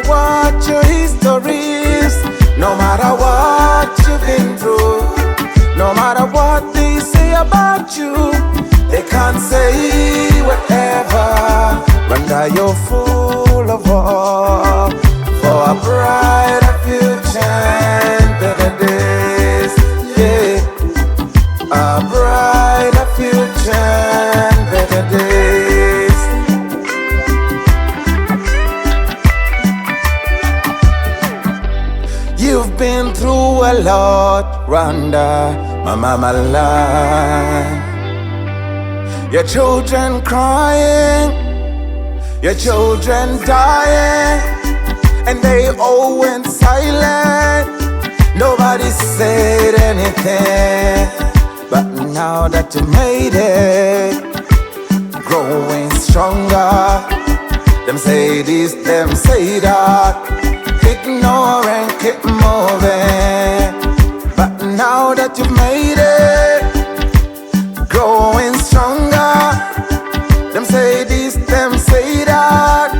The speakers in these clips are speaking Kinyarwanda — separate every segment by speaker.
Speaker 1: what your history is, no matter what you've been through, no matter what they say about you, they can't say whatever. Rwanda, you're full of hope for a brighter future and better days. Yeah, a brighter future and better days. You've been through a lot, Rwanda, my mama lie. Your children crying, your children dying, and they all went silent. Nobody said anything. But now that you made it, growing stronger, them say this, them say that, ignore and keep moving. But now that you've made it, growing stronger, them say this, them say that,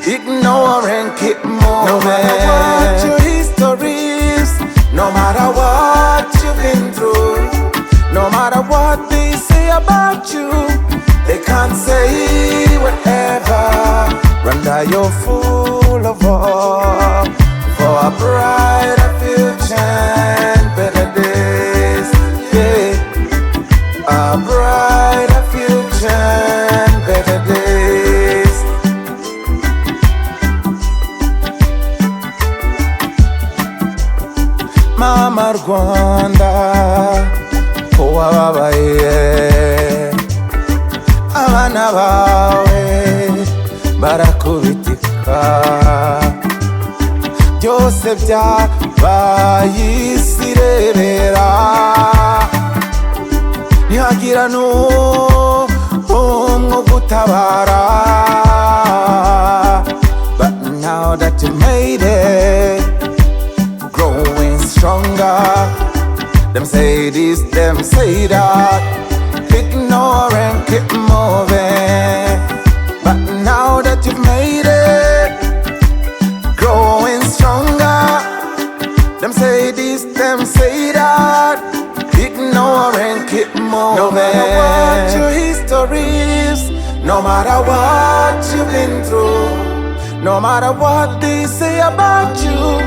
Speaker 1: ignore and keep moving. No matter what your history is, no matter what you've been through, no matter what they say about you, they can't say whatever. Rwanda, you're full of hope for a brighter future and better days. Yeah, a brighter future and better days. Mama Rwanda, wababaye, abana bawe barakubitika, byose byabaye isi irebera, ntihagira n'umwe ugutabara. But now that you made it, growing stronger, them say this, them say that, ignore and keep moving. But now that you've made it, growing stronger, them say this, them say that, ignore and keep moving. No matter what your history is, no matter what you've been through, no matter what they say about you,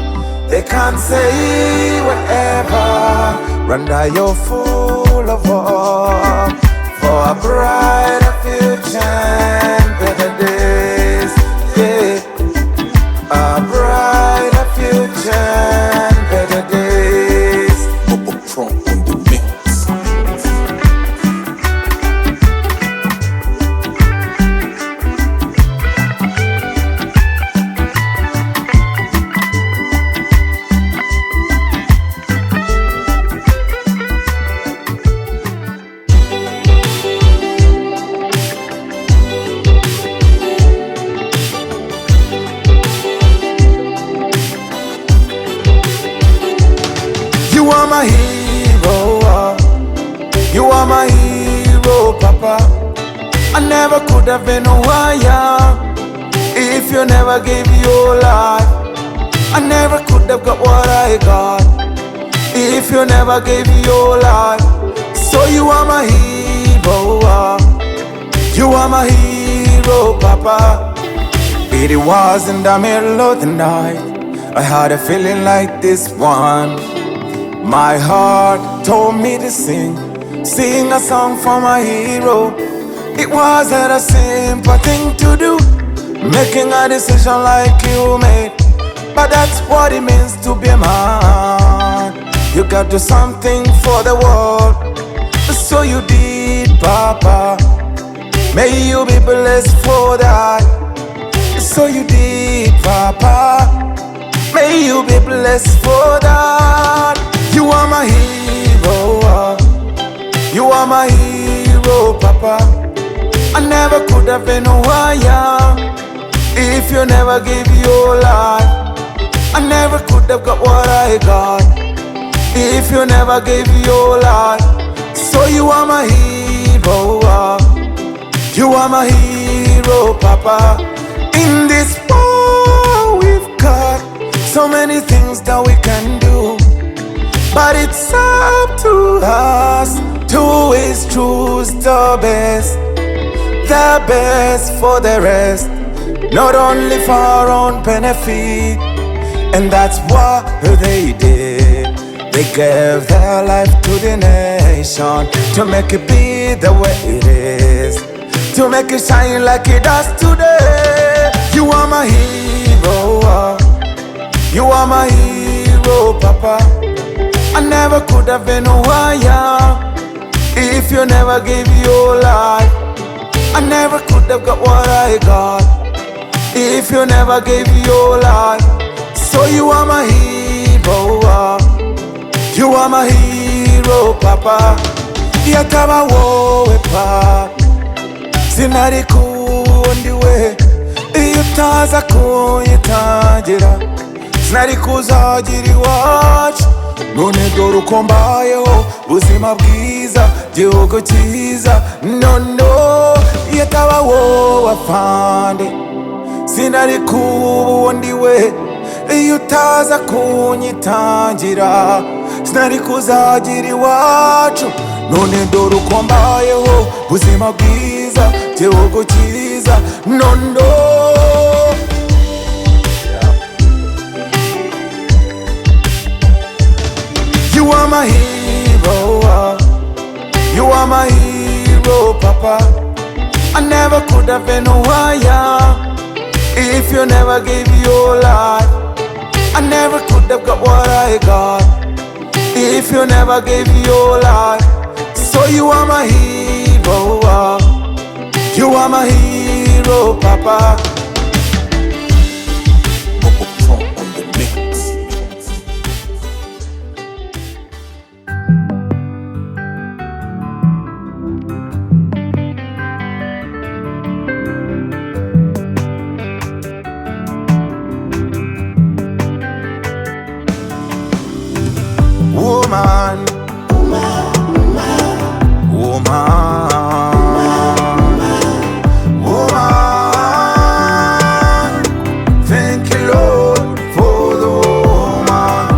Speaker 1: they can't say whatever. Rwanda, you're full of hope for a brighter future and better days. Yeah, a brighter future and better days. Pro on the mix. You are my hero, you are my hero, Papa. I never could have been who I am if you never gave your life. I never could have got what I got if you never gave your life. So you are my hero, you are my hero, Papa. It was in the middle of the night, I had a feeling like this one. My heart told me to sing a song for my hero. It wasn't a simple thing to do, making a decision like you made, but that's what it means to be a man. You got to do something for the world, so you did, Papa. May you be blessed for that. So you did, Papa. May you be blessed for that. You are my hero, you are my hero, Papa. I never could have been who I am if you never gave your life. I never could have got what I got if you never gave your life. So you are my hero, you are my hero, Papa. In this war we've come So many things that we can do, but it's up to us to always choose the best for the rest, not only for our own benefit. And that's what they did. They gave their life to the nation to make it be the way it is, to make it shine like it does today. You are my hero, you are my hero, Papa. I never could have been who I am if you never gave your life. I never could have got what I got if you never gave your life. So you are my hero, you are my hero, Papa. Yataba wowe pa sinari kundiwe iyo utaza kunyitangira, sinari kuzagira iwacu. None dore uko mbayeho, buzima bwiza, gihugu cyiza. No, yataba wowe afande sinari kuba ndiwe iyo utaza kunyitangira, sinari kuzagira iwacu. None dore uko mbayeho, buzima bwiza, gihugu cyiza. No. You are my hero, you are my hero, Papa. I never could have been who I am if you never gave your life. I never could have got what I got if you never gave your life. So you are my hero, you are my hero, Papa. Woman, thank you, Lord, for the woman.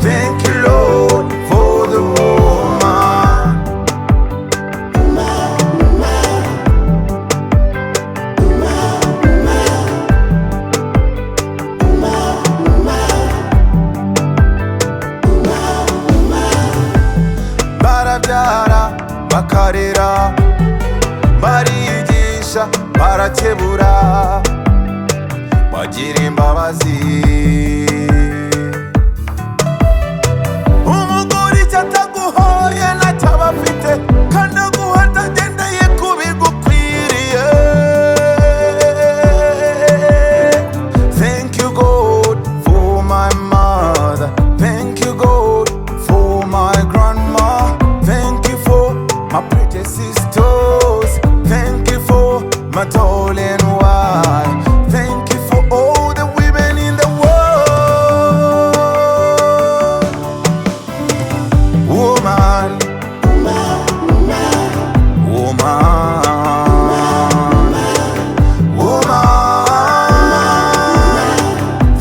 Speaker 1: Thank you, Lord, for the woman. Barabyara bakarera, barigisha barakebura, bagira imbabazi. Umugore icyo ataguhoye ntacyo aba afite, kandi aguha atagendeye ku bigukwiriye. Thank you God for my mother, thank you God for my grandma, thank you for my pretty sisters, thank you for my darling wife, thank you for all the women in the world. Woman,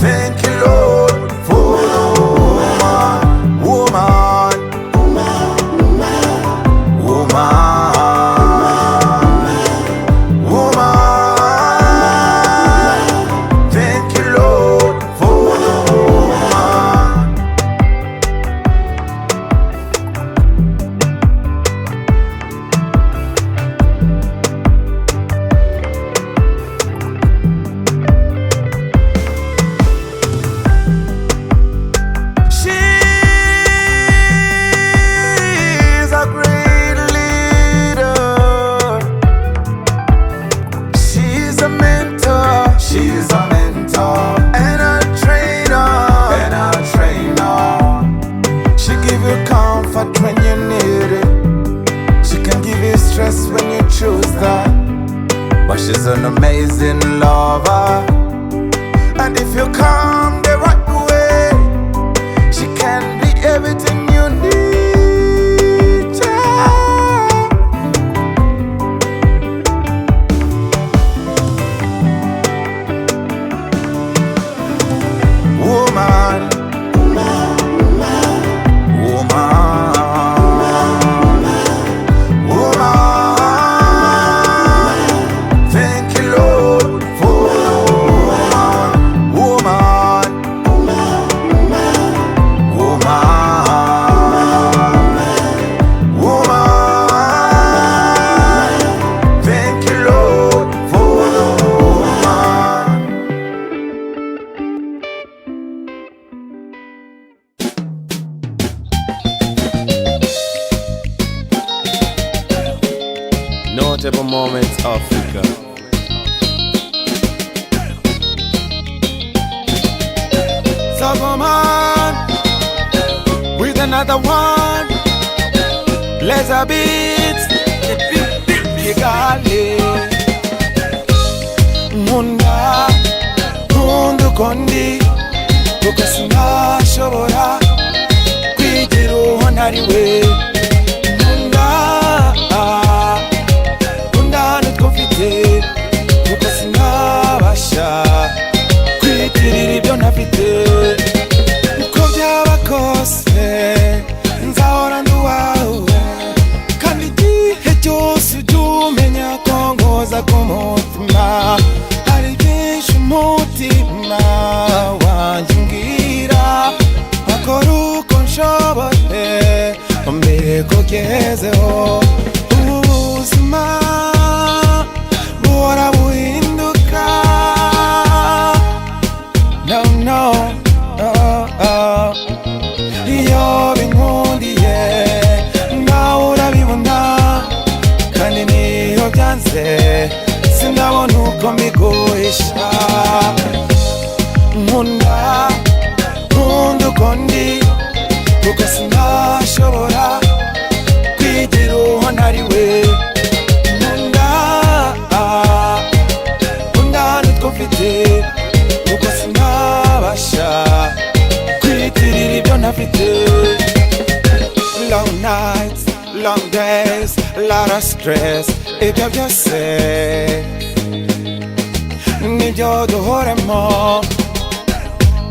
Speaker 1: thank you, Lord, for the woman. Thank you, Lord, for the woman. She's a great leader, she's a mentor, and a trainer. She give you comfort when you need it, she can give you stress when you choose that. But she's an amazing lover, and if you come the right way, she can be everything you need. Notable moments, Africa. So come on with another one. Let's a beat. Kigali Nkunda Nkunda ukondi kuko sinashobora kwigira uwo ntariwe. Nkunda nutwo mfite kuko sinabasha kwitirira ibyo ntafite. Uko byaba kose nzahora ndi uwawe, kandi igihe cyose ujye umenya ko nkoza ku mutima. Hari byinshi umutima wanjye umbwira, nkakora uko nshoboye mbere ko ngezeho. Ubuzima buhora buhinduka, no iyo binkundiye nawe urabibona, kandi niyo byanze sinabona uko mbiguhisha. Nkunda uko ndi kuko sinashobora kwigira uwo ntariwe. Nkunda nutwo mfite kuko sinabasha kwitirira ibyo ntafite. Long nights, long days, lot of stress, ibyo byose nibyo duhoremo.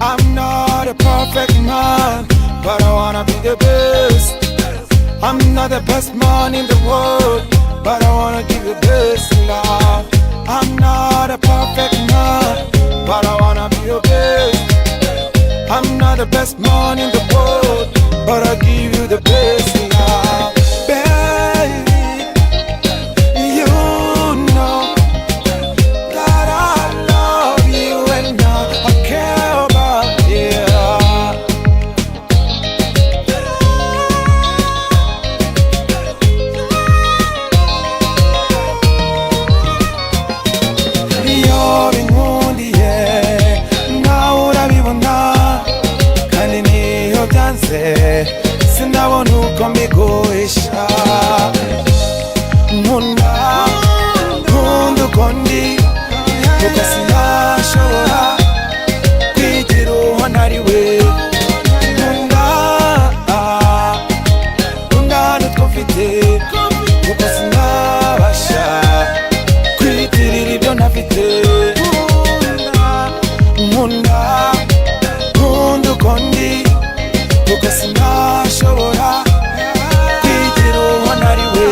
Speaker 1: I'm not a perfect man, but I wanna be the best. I'm not the best man in the world, but I wanna give you best love. I'm not a perfect man, but I wanna be your best. I'm not the best man in the world, but I give you the best love. Baby, you know that I love you and I care about you. Iyo binkundiye nawe urabibona, kandi niyo byanze sinabona uko mbiguhisha. Nkunda uko ndi kuko sinashobora kwigira uwo ntariwe. Nkunda nutwo mfite kuko sinabasha kwitirira ibyo ntafite. Nkunda uko ndi kuko sinashobora kwigira uwo ntariwe.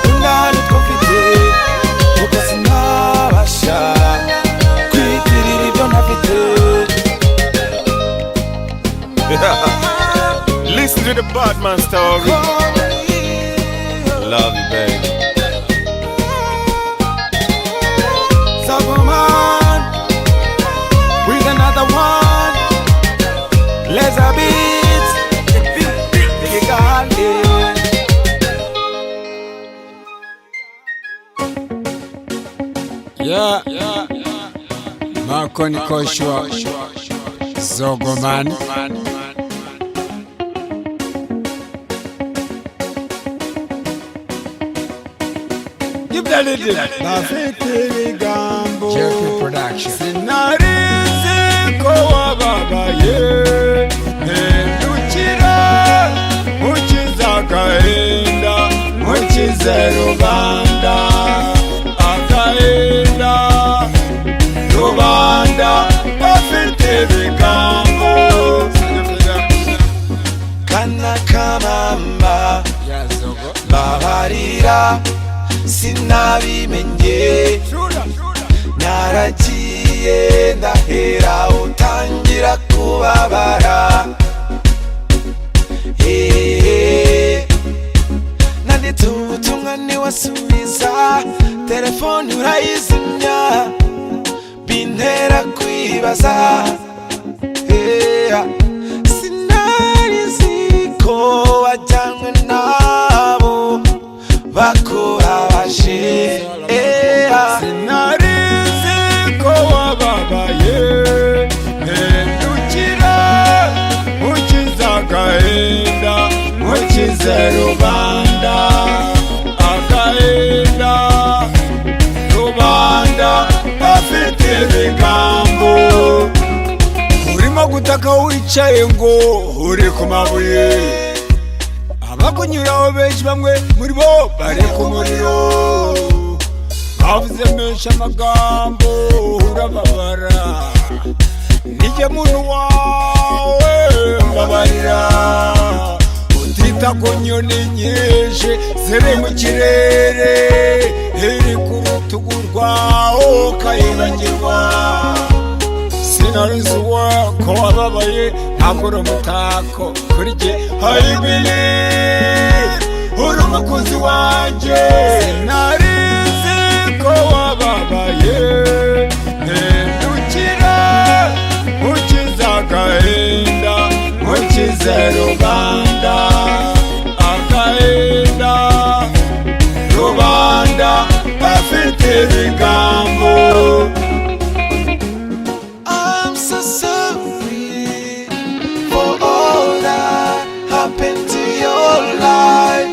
Speaker 1: Nkunda nutwo mfite kuko sinabasha kwitirira ibyo ntafite. Listen to the bad man story. Love you, baby. So come on with another one. Let's a beat. Kigali.
Speaker 2: Yeah, Mako Nikoshwa Zogoman.
Speaker 1: Give that little Bafite Gambo
Speaker 2: JP Production.
Speaker 1: Sinarizi ko wababaye, hindukira ukiza agahinda, ukize rubanda. Agahinda rubanda bafite ibigambo. Kana kamamba babarira sinabimenye, naragiye ndahera utangira kubabara. Nanditse ubutumwa ntiwasubiza, telefone urayizimya, bintera kwibaza. Sinarizi ko wajyanywe na
Speaker 2: mukize rubanda agahinda rubanda bafite ibigambo urimo gutaka wicaye ngo uri ku mabuye abakunyuraho benshi bamwe muri bo bari ku muriro bavuze menshi amagambo urababara nijye muntu wawe mbabarira utita ku nyoni nyinshi ziri mu kirere iri ku rutugu rwaho ukayibagirwa sinarizi ko wababaye ntakora umutako kuri jye I believe uri umukunzi wanjye sinarizi ko wababaye mpindukira mukize agahinda mukize rubanda agahinda rubanda bafite ibigambo
Speaker 1: I'm so sorry for all that happened to your life.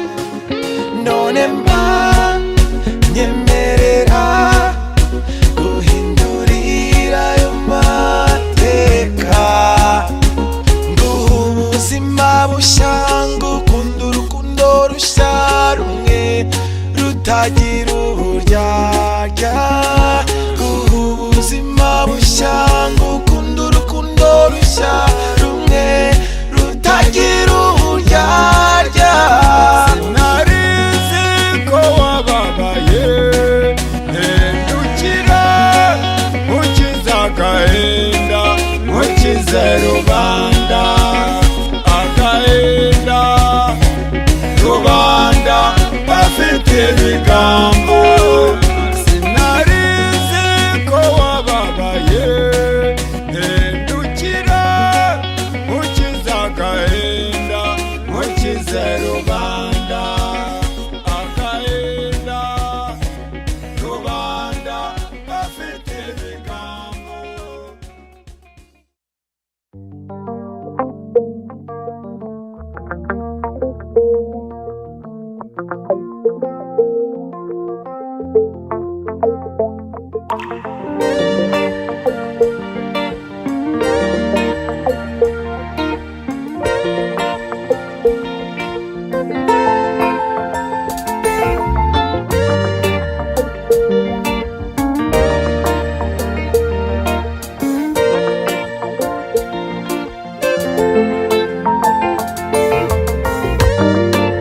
Speaker 1: None mba nyemerera guhindurira ayo mateka, nguha ubuzima bushya, ngukunda urukundo rushya rumwe rutagira uburyarya, nguha ubuzima bushya, ngukunda urukundo rushya rumwe rutagira uburyarya.
Speaker 2: sinarizi ko wababaye mpindukira mukize agahinda mukize rubanda agahinda rubanda bafite ibigambo sinarizi ko wababaye mpindukira mukize agahinda mukize rubanda agahinda rubanda bafite ibigambo.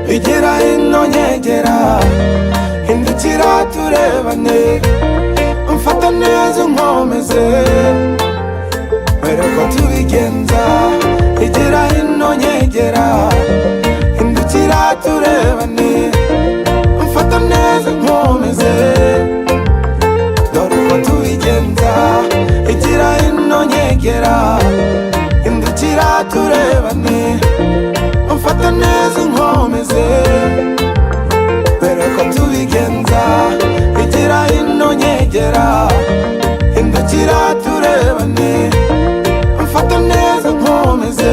Speaker 1: Igera ino nyegera, hindukira turebane, umfata neza unkomeze, mbere ko tubigenza. Igera ino nyegera, hindukira turebane, umfata neza unkomeze, dore uko tubigenza. Igera ino nyegera, hindukira turebane, umfata neza unkomeze, mbere ko tubigenza. Igera ino nyegera, hindukira turebane, umfata neza unkomeze,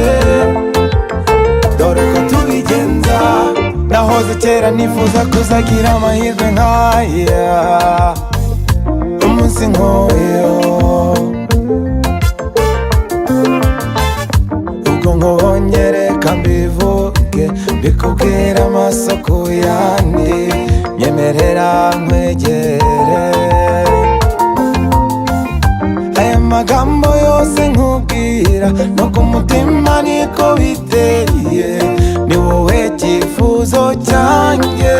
Speaker 1: dore ko tubigenza. Nahoze kera nifuza kuzagira amahirwe nk'aya, umunsi nk'uyu ubwo nkubonye reka mbivuge, mbikubwira amaso ku yandi, nyemerera nkwegere. Aya magambo yose nkubwira no ku mutima niko biteye, ni wowe cyifuzo cyanjye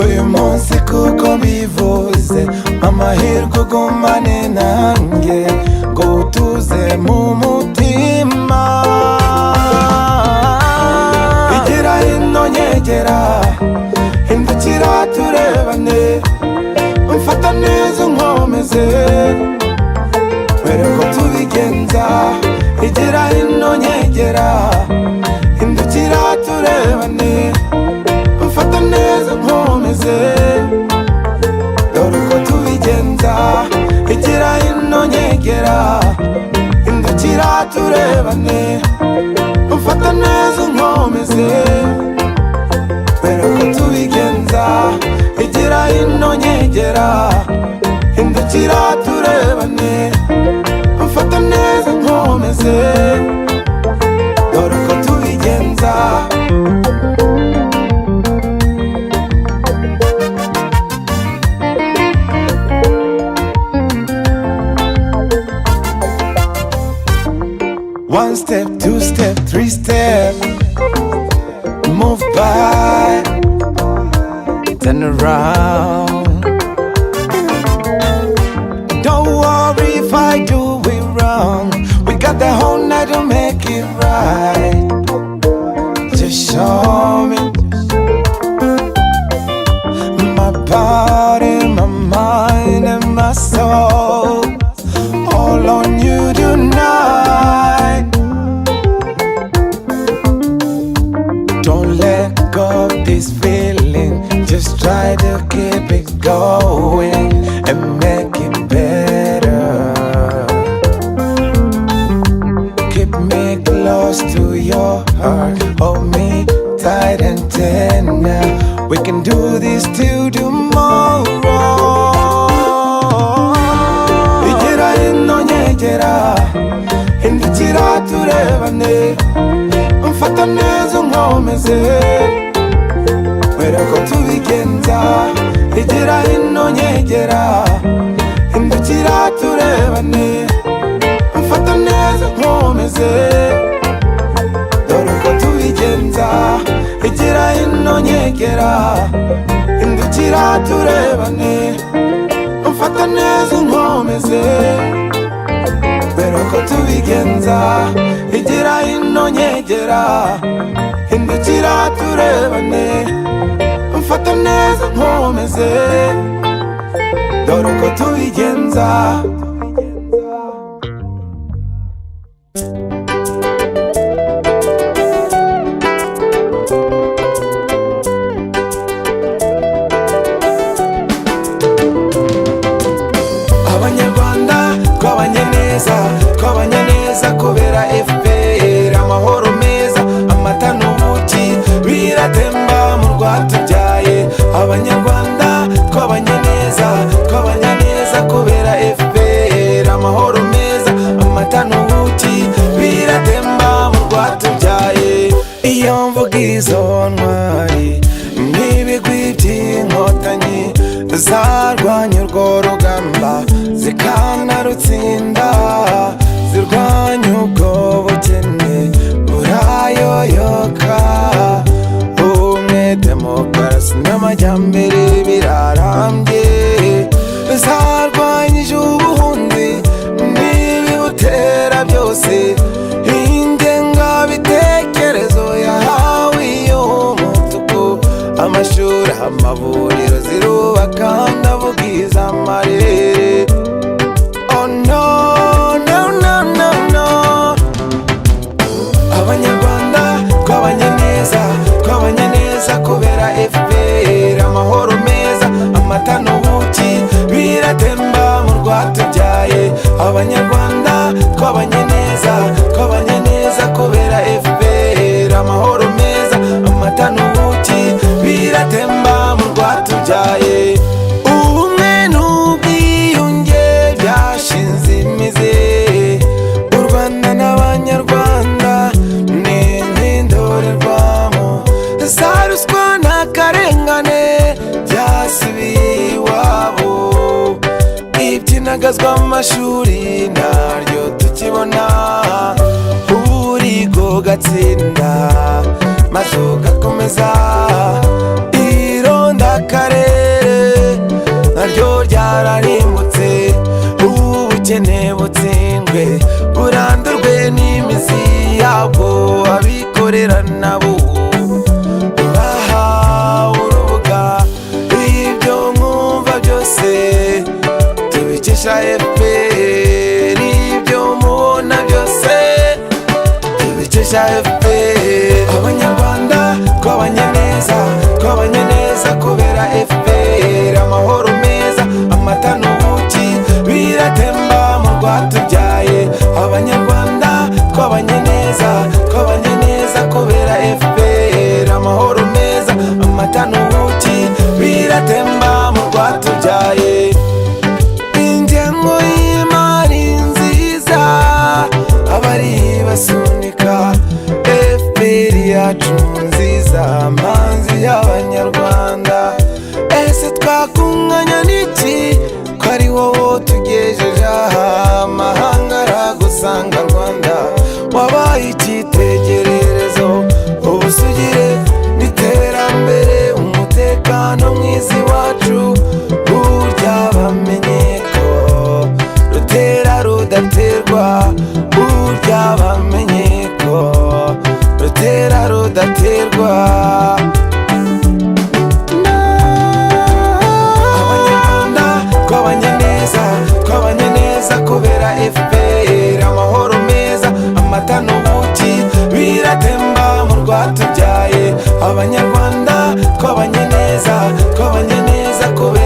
Speaker 1: uyu munsi kuko mbivuze, amahirwe ugumane nanjye ngo utuze mu mutima. Igera ino nyegera, hindukira turebane, umfata neza unkomeze, mbere ko tubigenza. Igera ino nyegera, hindukira turebane, umfata neza unkomeze, dore uko tubigenza. Igera ino nyegera, hindukira turebane, umfata neza unkomeze. hindukira turebane mfata neza nkomeze dore uko tubigenza One step, two step, three step, move by, turn around. Don't worry if I do it wrong, we got the whole night to make it right. Just show me my body, my mind and my soul, all on you tonight. Don't let go of this feeling, just try to keep it going and make it better. Keep me close to your heart, hold me tight and tender. We can do this till tomorrow. Igera ino nyegera, hindukira turebane mfata neza nkomeze wera ko tubigenza. Igera ino nyegera, hindukira turebane mfata neza nkomeze dore ko tubigenza. Igera ino nyegera, hindukira turebane mfata neza nkomeze dore ko tubigenza. Igera ino nyegera, hindukira turebane mfata neza nkomeze dore ko tubigenza. Abanyarwanda twabanye neza, twabanye neza kubera FPR. Amahoro meza, amata n'ubuki biratemba mu rwatubyaye. Abanyarwanda twabanye neza, twabanye neza kubera FPR. Amahoro meza, amata n'ubuki biratemba mu rwatubyaye. Iyo mvuga izo ntwari n'ibigwi by'inkotanyi zarwanya urwo rugamba zikanarutsinda, zirwanya ubwo bukene burayoyoka. Ubumwe, demokarasi n'amajyambere birarambye, zarwanyije ubuhunzi n'ibibutera byose. Ingengabitekerezo yahawe iy'umutuku, amashuri, amavuriro zirubaka ndavuga iz'amarere. Oh no, no, no, no, no. Abanyarwanda twabanye neza, twabanye neza kubera FPR. Amahoro meza, amata n'ubuki biratemba mu rwatubyaye. Abanyarwanda twabanye neza, twabanye neza kubera FPR. Amahoro meza, amata n'ubuki biratemba mu rwatubyaye. Ubumwe n'ubwiyunge byashinze imizi, u Rwanda n'Abanyarwanda ni nk'indorerwamo. Za ruswa n'akarengane byasubiye iwabo, ibyinagazwa mu mashuri ntaryo tukibona. Urigo gatsinda maze ugakomeza, ironda akarere naryo ryararimbutse. Ubukene butsindwe burandurwe n'imizi yabwo, abikorera nabo bahawe urubuga. Ibyo mwumva byose tubikesha FPR, ibyo mubona byose tubikesha FPR. Abanyarwanda twabanye neza, twabanye neza kubera FPR. Amahoro meza, amata n'ubuki biratemba mu rwatubyaye. Abanyarwanda twabanye neza, twabanye neza kubera FPR. yacu nziza, manzi y'abanyarwanda. Ese twakunganya n'iki ko ari wowe tugejeje aha? Amahanga aragusanga Rwanda, wabaye icyitegererezo, ubusugire n'iterambere, umutekano mwiza iwacu. Burya bamenye ko rutera rudaterwa, burya bamenye ko rutera rudaterwa. Abanyarwanda twabanye neza, twabanye neza kubera FPR. Amahoro meza, amata n'ubuki biratemba mu rwatubyaye. Abanyarwanda twabanye neza, twabanye neza kubera